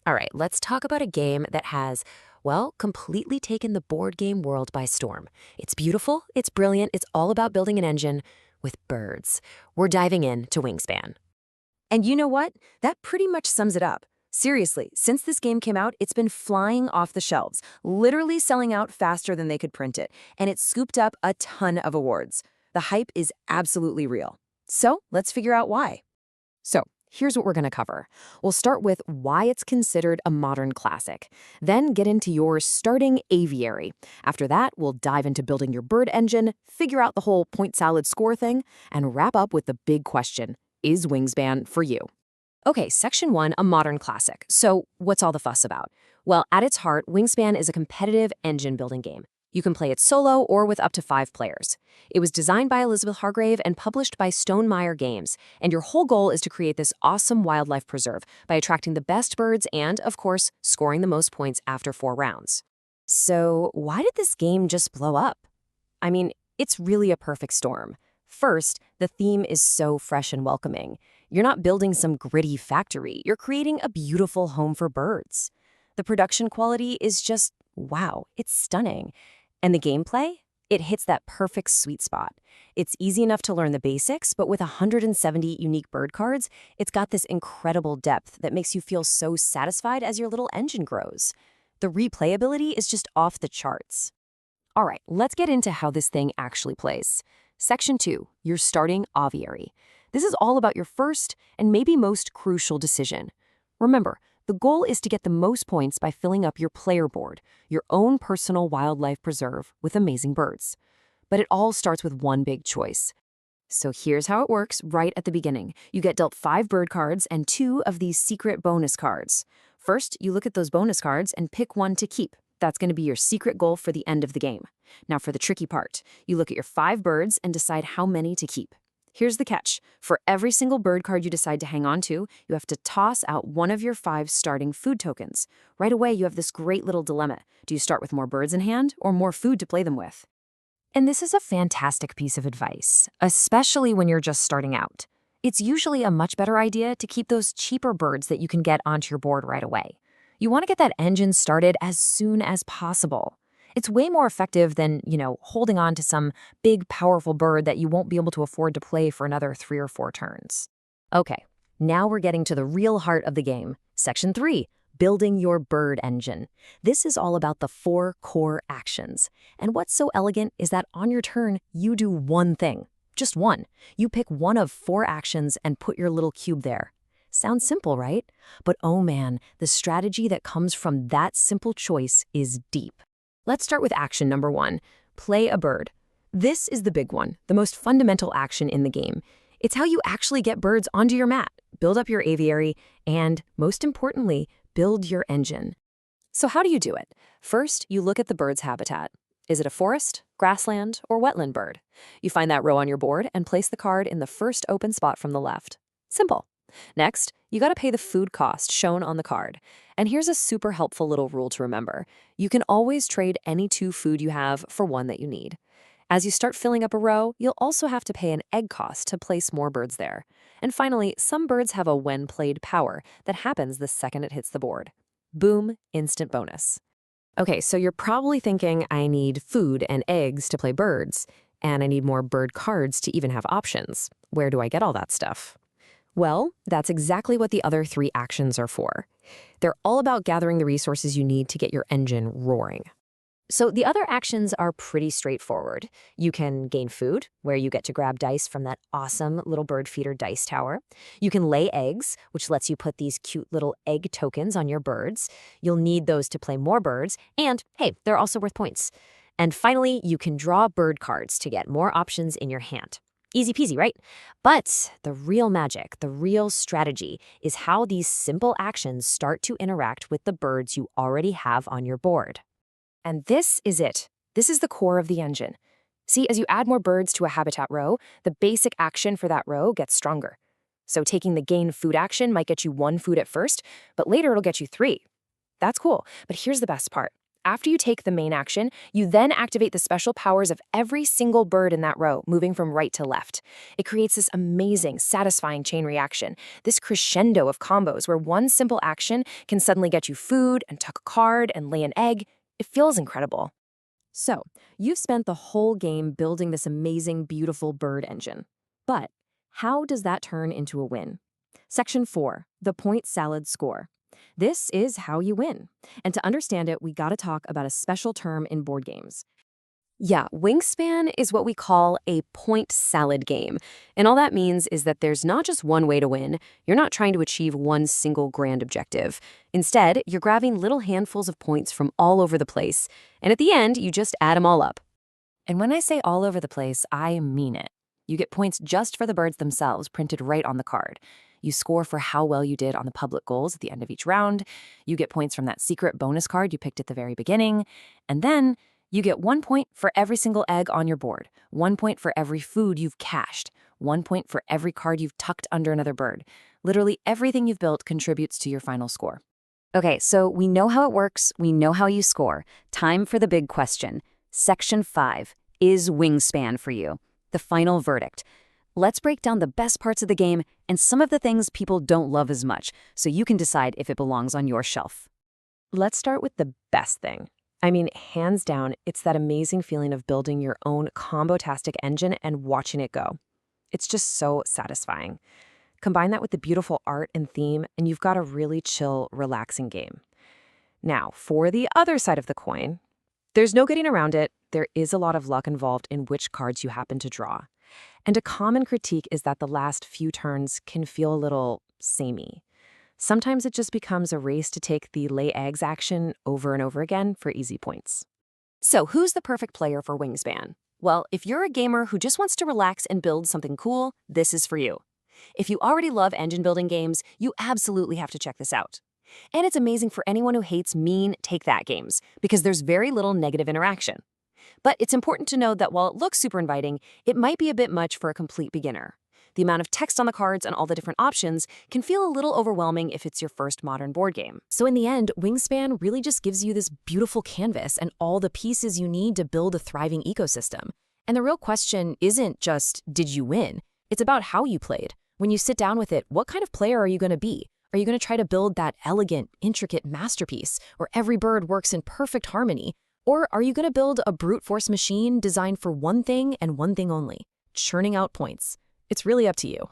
All right, let's talk about a game that has, well, completely taken the board game world by storm. It's beautiful, it's brilliant, it's all about building an engine with birds. We're diving in to Wingspan. And you know what? That pretty much sums it up. Seriously, since this game came out, it's been flying off the shelves, literally selling out faster than they could print it, and it's scooped up a ton of awards. The hype is absolutely real. So let's figure out why. So, here's what we're going to cover. We'll start with why it's considered a modern classic, then get into your starting aviary. After that, we'll dive into building your bird engine, figure out the whole point salad score thing, and wrap up with the big question: is Wingspan for you? Okay, Section 1, a modern classic. So, what's all the fuss about? Well, at its heart, Wingspan is a competitive engine building game. You can play it solo or with up to 5 players. It was designed by Elizabeth Hargrave and published by Stonemaier Games, and your whole goal is to create this awesome wildlife preserve by attracting the best birds and, of course, scoring the most points after 4 rounds. So, why did this game just blow up? I mean, it's really a perfect storm. First, the theme is so fresh and welcoming. You're not building some gritty factory, you're creating a beautiful home for birds. The production quality is just, wow, it's stunning. And the gameplay? It hits that perfect sweet spot. It's easy enough to learn the basics, but with 170 unique bird cards, it's got this incredible depth that makes you feel so satisfied as your little engine grows. The replayability is just off the charts. All right, let's get into how this thing actually plays. Section 2, your starting aviary. This is all about your first and maybe most crucial decision. Remember, the goal is to get the most points by filling up your player board, your own personal wildlife preserve with amazing birds. But it all starts with one big choice. So here's how it works right at the beginning. You get dealt 5 bird cards and 2 of these secret bonus cards. First, you look at those bonus cards and pick one to keep. That's going to be your secret goal for the end of the game. Now for the tricky part. You look at your 5 birds and decide how many to keep. Here's the catch. For every single bird card you decide to hang on to, you have to toss out one of your 5 starting food tokens. Right away, you have this great little dilemma. Do you start with more birds in hand or more food to play them with? And this is a fantastic piece of advice, especially when you're just starting out. It's usually a much better idea to keep those cheaper birds that you can get onto your board right away. You want to get that engine started as soon as possible. It's way more effective than, holding on to some big, powerful bird that you won't be able to afford to play for another 3 or 4 turns. Okay, now we're getting to the real heart of the game. Section 3, building your bird engine. This is all about the 4 core actions. And what's so elegant is that on your turn, you do one thing. Just one. You pick one of 4 actions and put your little cube there. Sounds simple, right? But oh man, the strategy that comes from that simple choice is deep. Let's start with action number 1, play a bird. This is the big one, the most fundamental action in the game. It's how you actually get birds onto your mat, build up your aviary, and, most importantly, build your engine. So how do you do it? First, you look at the bird's habitat. Is it a forest, grassland, or wetland bird? You find that row on your board and place the card in the first open spot from the left. Simple. Next, you gotta pay the food cost shown on the card. And here's a super helpful little rule to remember. You can always trade any 2 food you have for one that you need. As you start filling up a row, you'll also have to pay an egg cost to place more birds there. And finally, some birds have a when played power that happens the second it hits the board. Boom, instant bonus. Okay, so you're probably thinking I need food and eggs to play birds, and I need more bird cards to even have options. Where do I get all that stuff? Well, that's exactly what the other 3 actions are for. They're all about gathering the resources you need to get your engine roaring. So the other actions are pretty straightforward. You can gain food, where you get to grab dice from that awesome little bird feeder dice tower. You can lay eggs, which lets you put these cute little egg tokens on your birds. You'll need those to play more birds, and hey, they're also worth points. And finally, you can draw bird cards to get more options in your hand. Easy peasy, right? But the real magic, the real strategy, is how these simple actions start to interact with the birds you already have on your board. And this is it. This is the core of the engine. See, as you add more birds to a habitat row, the basic action for that row gets stronger. So taking the gain food action might get you 1 food at first, but later it'll get you 3. That's cool, but here's the best part. After you take the main action, you then activate the special powers of every single bird in that row, moving from right to left. It creates this amazing, satisfying chain reaction, this crescendo of combos where one simple action can suddenly get you food and tuck a card and lay an egg. It feels incredible. So, you've spent the whole game building this amazing, beautiful bird engine. But how does that turn into a win? Section 4, the point salad score. This is how you win. And to understand it, we gotta talk about a special term in board games. Yeah, Wingspan is what we call a point salad game. And all that means is that there's not just one way to win. You're not trying to achieve one single grand objective. Instead, you're grabbing little handfuls of points from all over the place. And at the end, you just add them all up. And when I say all over the place, I mean it. You get points just for the birds themselves printed right on the card. You score for how well you did on the public goals at the end of each round. You get points from that secret bonus card you picked at the very beginning. And then you get 1 point for every single egg on your board, 1 point for every food you've cached, 1 point for every card you've tucked under another bird. Literally everything you've built contributes to your final score. Okay, so we know how it works, we know how you score. Time for the big question. Section 5. Is Wingspan for you? The final verdict. Let's break down the best parts of the game and some of the things people don't love as much, so you can decide if it belongs on your shelf. Let's start with the best thing. I mean, hands down, it's that amazing feeling of building your own combo-tastic engine and watching it go. It's just so satisfying. Combine that with the beautiful art and theme, and you've got a really chill, relaxing game. Now, for the other side of the coin, there's no getting around it. There is a lot of luck involved in which cards you happen to draw. And a common critique is that the last few turns can feel a little samey. Sometimes it just becomes a race to take the lay eggs action over and over again for easy points. So who's the perfect player for Wingspan? Well, if you're a gamer who just wants to relax and build something cool, this is for you. If you already love engine building games, you absolutely have to check this out. And it's amazing for anyone who hates mean take-that games, because there's very little negative interaction. But it's important to know that while it looks super inviting, it might be a bit much for a complete beginner. The amount of text on the cards and all the different options can feel a little overwhelming if it's your first modern board game. So in the end, Wingspan really just gives you this beautiful canvas and all the pieces you need to build a thriving ecosystem. And the real question isn't just, did you win? It's about how you played. When you sit down with it, what kind of player are you going to be? Are you going to try to build that elegant, intricate masterpiece where every bird works in perfect harmony? Or are you going to build a brute force machine designed for one thing and one thing only, churning out points? It's really up to you.